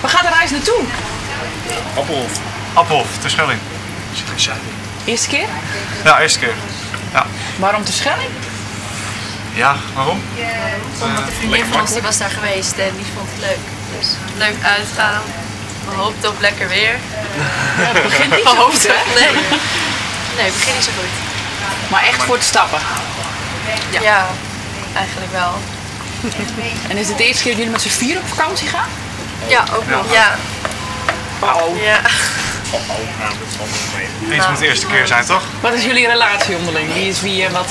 Waar gaat de reis naartoe? Appelhof. Appelhof, Terschelling. Zit geen zuid in. Eerste keer? Ja, eerste keer. Ja. Waarom Terschelling? Ja, waarom? Omdat de vriendin van ons die was daar geweest en die vond het leuk. Dus leuk uitgaan. We hoopten op lekker weer. Ja, het begint niet zo goed, hè? Nee. Nee, het begint niet zo goed. Maar echt voor het stappen. Ja, eigenlijk wel. En is het de eerste keer dat jullie met z'n vier op vakantie gaan? Ja, ook nog. Ja. Wauw. Ja. Nou, dat valt nog mee. Eens moet de eerste keer zijn, toch? Wat is jullie relatie onderling? Wie is wie en wat?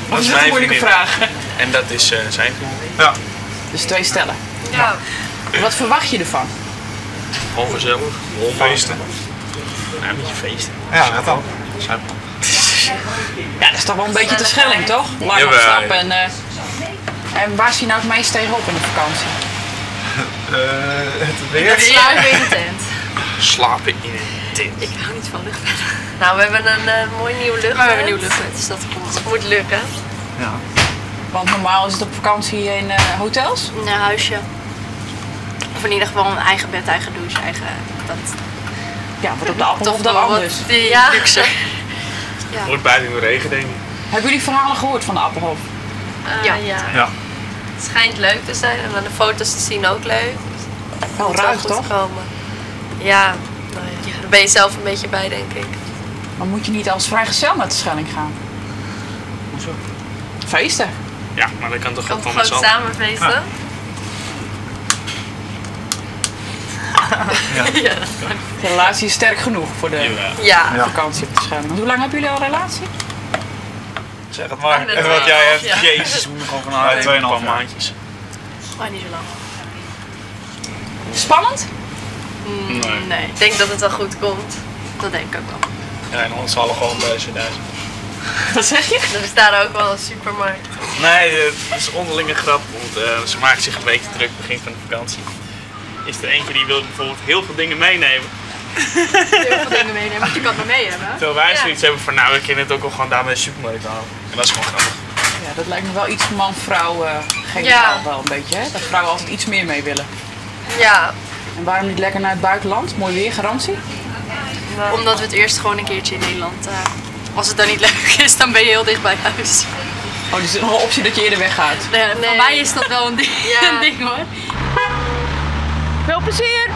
Dat is mijn een moeilijke vriendin. vraag. En dat is zijn vriendin. Ja. Dus 2 stellen. Ja. Wat verwacht je ervan? Gewoon gezellig. Feesten. Ja, een beetje feesten. Ja, net al. Ja, dat is toch wel een beetje Terschelling, toch? Lang Jawel, opstappen en waar zie je nou het meest tegenop in de vakantie? Het weer. Slapen in de tent. Slapen in een tent. Ik hou niet van luchtbed. Nou, we hebben een mooi nieuw luchtbed. Maar we hebben een nieuw luchtbed, dus dat moet lukken. Ja. Want normaal is het op vakantie in hotels. Een huisje. Of in ieder geval een eigen bed, eigen douche, eigen... Dat Ja, wordt op de Appelhof dan wel anders. Ja. Luxe. Ja. Wordt buiten in de regen, denk ik. Hebben jullie verhalen gehoord van de Appelhof? Ja. Ja. Het schijnt leuk te zijn en aan de foto's te zien ook leuk. Wel Moet ruig, wel goed toch? komen. Ja, nou ja, daar ben je zelf een beetje bij, denk ik. Maar moet je niet als vrijgezel naar Terschelling gaan? Hoezo? Feesten. Ja, maar dat kan toch Kan ook toch gewoon met gewoon z'n allen? samen feesten? Ja. De relatie is sterk genoeg voor de Jawel. Ja. Ja. vakantie op Terschelling. Want hoe lang hebben jullie al een relatie? Zeg het maar. Net En wat jij hebt. ja. Jezus, we moeten gewoon van Ja, haar 2,5 een paar jaar. maandjes. Maar niet zo lang. Spannend? Nee, ik denk dat het wel goed komt. Dat denk ik ook wel. Ja, en anders zal gewoon bij Zuid-Duitsland. Wat zeg je? Er bestaat ook wel een supermarkt. Nee, het is onderlinge grap, want ze maken zich een beetje druk begin van de vakantie. Is er eentje die wil bijvoorbeeld heel veel dingen meenemen. Heel veel dingen meenemen, want je kan het maar mee hebben. Terwijl wij Ja. zoiets hebben van nou, we kunnen het ook al gewoon daar bij de supermarkt halen. En dat is gewoon grappig. Ja, dat lijkt me wel iets man-vrouw generaal Ja. wel een beetje, hè? Dat vrouwen altijd iets meer mee willen. Ja, En waarom niet lekker naar het buitenland? Mooi weer, garantie? omdat we het eerst gewoon een keertje in Nederland... als het dan niet leuk is, dan ben je heel dicht bij huis. Oh, dus is er nog een optie dat je eerder weggaat. Nee, voor mij is dat wel een ding, Ja. een ding hoor. Veel plezier!